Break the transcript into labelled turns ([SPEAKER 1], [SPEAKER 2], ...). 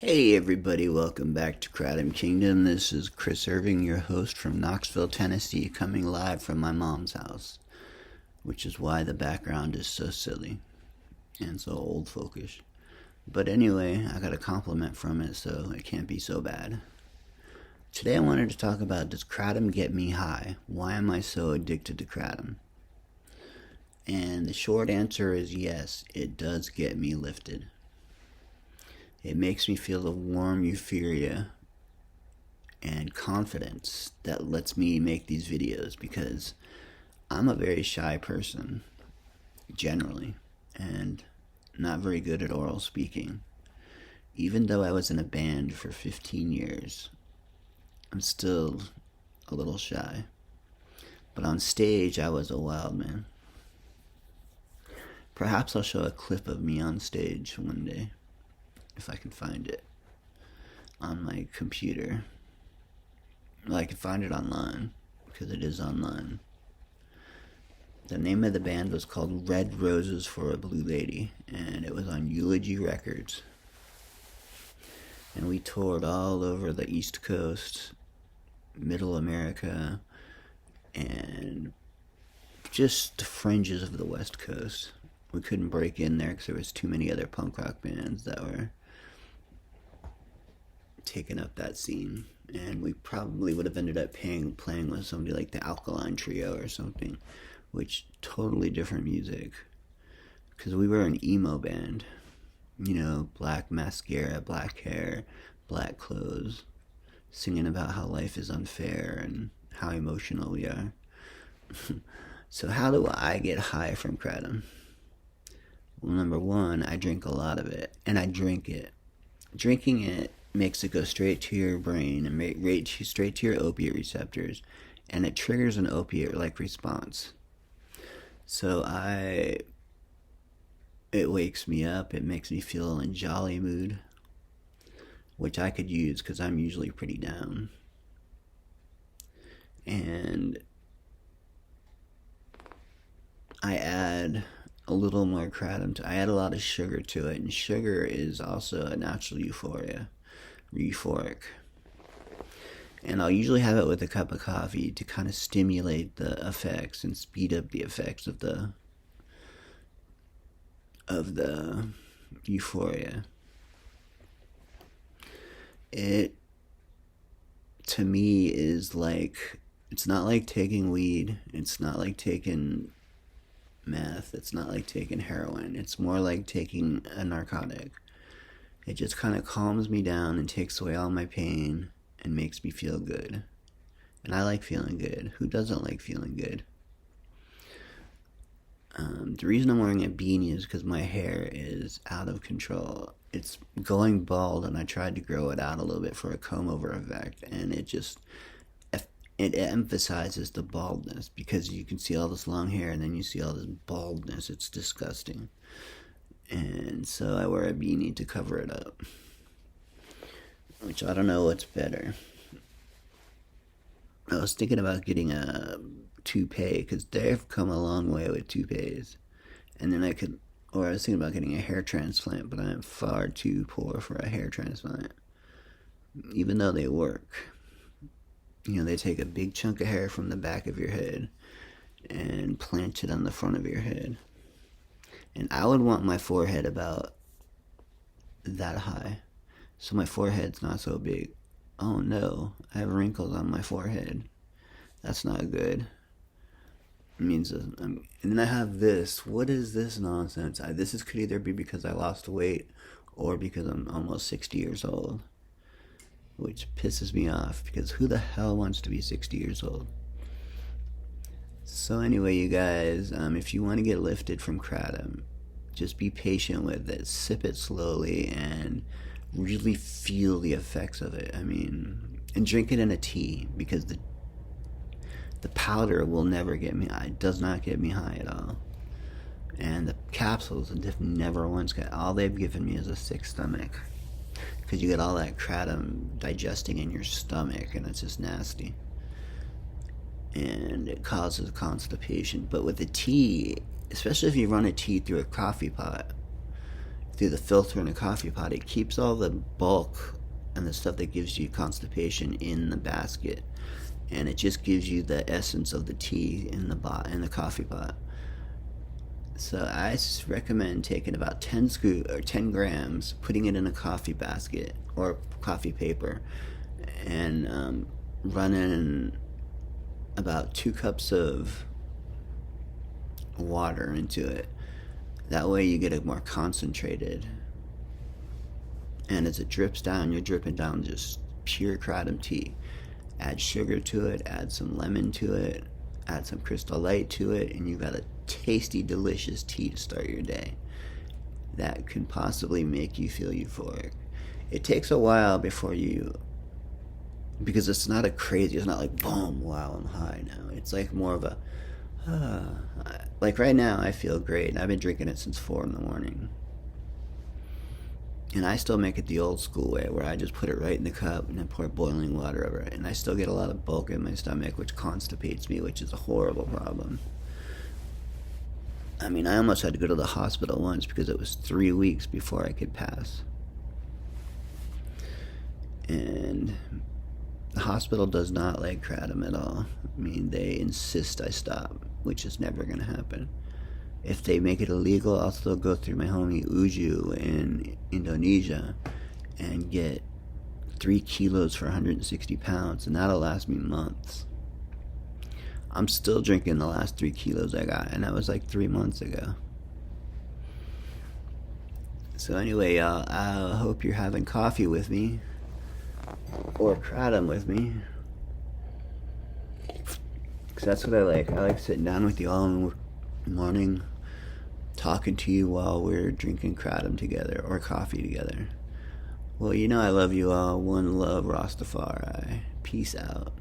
[SPEAKER 1] Hey everybody, welcome back to Kratom Kingdom. This is Chris Irving, your host from Knoxville, Tennessee, coming live from my mom's house, which is why the background is so silly and so old folkish. But anyway, I got a compliment from it, so it can't be so bad. Today I wanted to talk about, does Kratom get me high? Why am I so addicted to Kratom? And the short answer is yes, it does get me lifted. It makes me feel a warm euphoria and confidence that lets me make these videos because I'm a very shy person, generally, and not very good at oral speaking. Even though I was in a band for 15 years, I'm still a little shy. But on stage, I was a wild man. Perhaps I'll show a clip of me on stage one day, if I can find it on my computer. Well, I can find it online, because it is online. The name of the band was called Red Roses for a Blue Lady, and it was on Eulogy Records. And we toured all over the East Coast, Middle America, and just the fringes of the West Coast. We couldn't break in there because there was too many other punk rock bands that were taking up that scene, and we probably would have ended up playing with somebody like the Alkaline Trio or something, which totally different music, because we were an emo band, black mascara, black hair, black clothes, singing about how life is unfair and how emotional we are. So how do I get high from Kratom? Well, number one, I drink a lot of it, and I drink it. Drinking it makes it go straight to your brain and straight to your opiate receptors, and it triggers an opiate-like response. So it wakes me up, it makes me feel in jolly mood, which I could use because I'm usually pretty down. And I add a little more kratom. I add a lot of sugar to it, and sugar is also a natural euphoric. And I'll usually have it with a cup of coffee to kind of stimulate the effects and speed up the effects of the euphoria. It, to me, is like, it's not like taking weed, it's not like taking meth, it's not like taking heroin, it's more like taking a narcotic. It just kind of calms me down and takes away all my pain and makes me feel good. And I like feeling good. Who doesn't like feeling good? The reason I'm wearing a beanie is because my hair is out of control. It's going bald, and I tried to grow it out a little bit for a comb over effect, and it emphasizes the baldness, because you can see all this long hair and then you see all this baldness. It's disgusting. And so I wear a beanie to cover it up, which I don't know what's better. I was thinking about getting a toupee, because they've come a long way with toupees. And then I was thinking about getting a hair transplant, but I am far too poor for a hair transplant, even though they work. They take a big chunk of hair from the back of your head and plant it on the front of your head. And I would want my forehead about that high, so my forehead's not so big. Oh no, I have wrinkles on my forehead. That's not good. It means, and then I have this. What is this nonsense? This could either be because I lost weight or because I'm almost 60 years old, which pisses me off, because who the hell wants to be 60 years old? So anyway, you guys, if you want to get lifted from kratom, just be patient with it. Sip it slowly and really feel the effects of it. And drink it in a tea, because the powder will never get me high. It does not get me high at all. And the capsules have never once all they've given me is a sick stomach, because you get all that kratom digesting in your stomach, and it's just nasty. And it causes constipation. But with the tea, especially if you run a tea through a coffee pot, through the filter in the coffee pot, it keeps all the bulk and the stuff that gives you constipation in the basket, and it just gives you the essence of the tea in the coffee pot. So I recommend taking about 10 grams, putting it in a coffee basket or coffee paper, and running about 2 cups of water into it. That way you get it more concentrated. And as it drips down, you're dripping down just pure kratom tea. Add sugar to it, add some lemon to it, add some Crystal Light to it, and you've got a tasty, delicious tea to start your day. That can possibly make you feel euphoric. It takes a while before because it's not it's not like, boom, wow, I'm high now. It's like more of a, like right now I feel great. I've been drinking it since 4 in the morning. And I still make it the old school way, where I just put it right in the cup and then pour boiling water over it. And I still get a lot of bulk in my stomach, which constipates me, which is a horrible problem. I mean, I almost had to go to the hospital once because it was 3 weeks before I could pass. And the hospital does not like kratom at all. I mean, they insist I stop, which is never going to happen. If they make it illegal, I'll still go through my homie Uju in Indonesia and get 3 kilos for 160 pounds, and that'll last me months. I'm still drinking the last 3 kilos I got, and that was like 3 months ago. So anyway, y'all, I hope you're having coffee with me, or kratom with me, because that's what I like. I like sitting down with you all in the morning, talking to you while we're drinking kratom together, or coffee together. Well, you know I love you all. One love, Rastafari. Peace out.